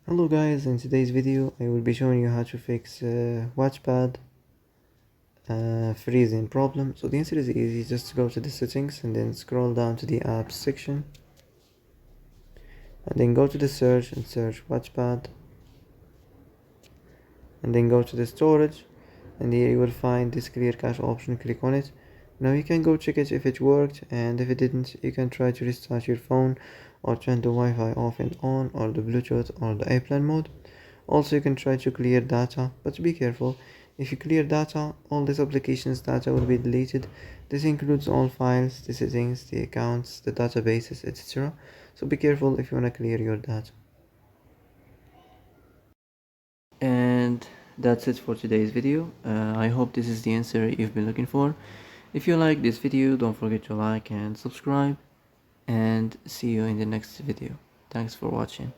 Hello guys, in today's video I will be showing you how to fix Wattpad freezing problem. So the answer is easy, just go to the settings and then scroll down to the apps section and then go to the search and search Wattpad and then go to the storage and here you will find this clear cache option. Click on it. Now you can go check it if it worked, and if it didn't you can try to restart your phone or turn the Wi-Fi off and on, or the Bluetooth or the airplane mode. Also you can try to clear data, but be careful. If you clear data, all this application's data will be deleted. This includes all files, the settings, the accounts, the databases, etc. So be careful if you want to clear your data. And that's it for today's video. I hope this is the answer you've been looking for. If you like this video, don't forget to like and subscribe, and see you in the next video. Thanks for watching.